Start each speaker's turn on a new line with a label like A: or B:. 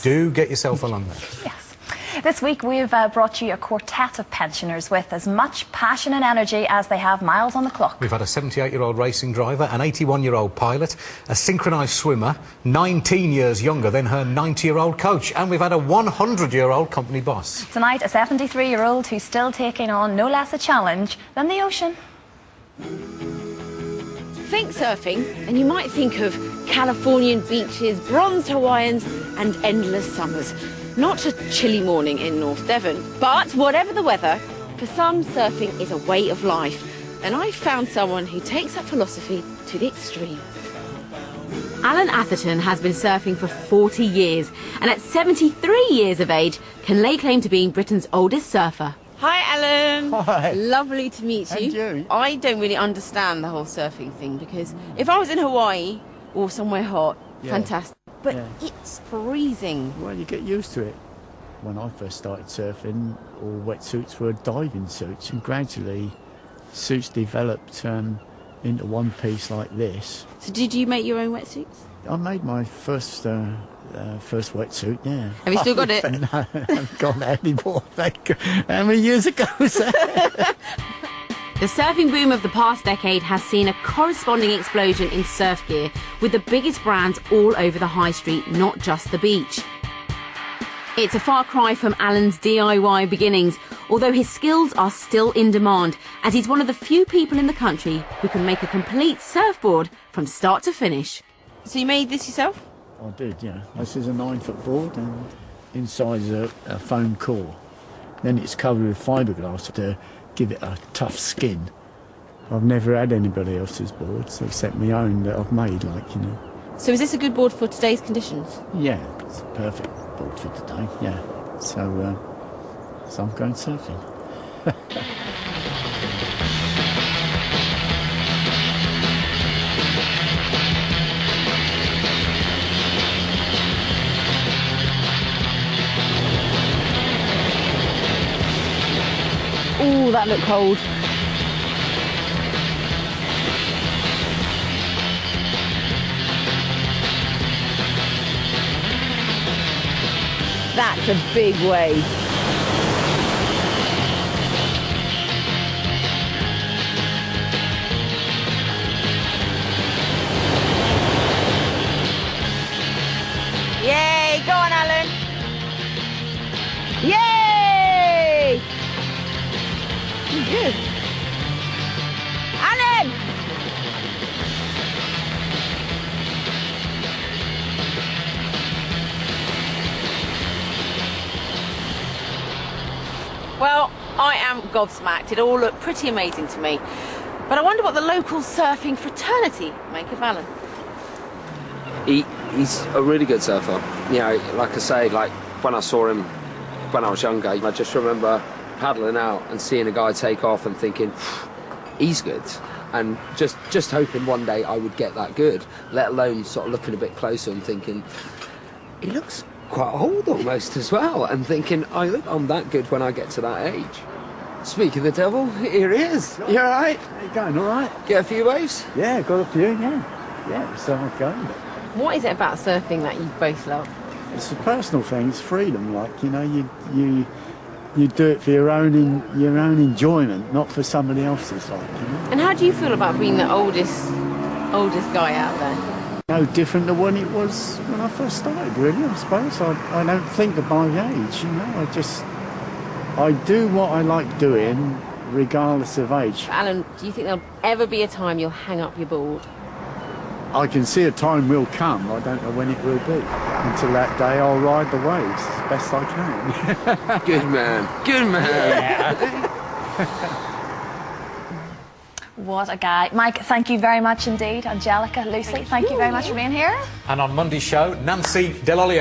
A: Do get yourself along there.
B: Yes. This week we've brought you a quartet of pensioners with as much passion and energy as they have miles on the clock.
A: We've had a 78-year-old racing driver, an 81-year-old pilot, a synchronised swimmer, 19 years younger than her 90-year-old coach, and we've had a 100-year-old company boss.
B: Tonight, a 73-year-old who's still taking on no less a challenge than the ocean.
C: Think surfing, and you might think of Californian beaches, bronzed Hawaiians, and endless summers. Not a chilly morning in North Devon, but whatever the weather, for some, surfing is a way of life. And I found someone who takes that philosophy to the extreme. Alan Atherton has been surfing for 40 years, and at 73 years of age, can lay claim to being Britain's oldest surfer. Hi, Alan.
D: Hi.
C: Lovely to meet you.
D: And you.
C: I don't really understand the whole surfing thing, because if I was in Hawaii or somewhere hot, fantastic. But it's freezing.
D: Well, you get used to it. When I first started surfing, all wetsuits were diving suits, and gradually suits developed into one piece like this.
C: So did you make your own wetsuits?
D: I made my first wetsuit, yeah.
C: Have you still got it?
D: No, I haven't got that anymore. How many years ago was that?
C: The surfing boom of the past decade has seen a corresponding explosion in surf gear, with the biggest brands all over the high street, not just the beach. It's a far cry from Alan's DIY beginnings, although his skills are still in demand, as he's one of the few people in the country who can make a complete surfboard from start to finish. So you made this yourself?
D: I did, yeah. This is a 9-foot board, and inside is a foam core. Then it's covered with fiberglass to give it a tough skin. I've never had anybody else's boards except my own that I've made, like, you know.
C: So is this a good board for today's conditions?
D: Yeah, it's a perfect board for today, yeah. So I'm going surfing.
C: Ooh, that looked cold. That's a big wave. Yay! Go on, Alan. Yay! Good. Alan! Well, I am gobsmacked. It all looked pretty amazing to me. But I wonder what the local surfing fraternity make of Alan.
E: He's a really good surfer. You know, like I say, like when I saw him when I was younger, I just remember paddling out and seeing a guy take off and thinking, he's good. And just hoping one day I would get that good, let alone sort of looking a bit closer and thinking, he looks quite old almost as well, and thinking, I'm that good when I get to that age. Speaking of the devil, here he is. You all right?
D: How you going, all right?
E: Get a few waves?
D: Yeah, got a few, yeah. Yeah, so I'm going.
C: What is it about surfing that you both love?
D: It's a personal thing, it's freedom, like, you know, you do it for your own enjoyment, not for somebody else's, like, you know.
C: And how do you feel about being the oldest guy out there?
D: No different to when it was when I first started, really, I suppose. I don't think of my age, you know. I do what I like doing, regardless of age.
C: Alan, do you think there'll ever be a time you'll hang up your board?
D: I can see a time will come, I don't know when it will be. Until that day, I'll ride the waves as best I can.
E: Good man, good man.
B: What a guy. Mike, thank you very much indeed. Angelica, Lucy, thank you very much for being here.
A: And on Monday's show, Nancy Delolio.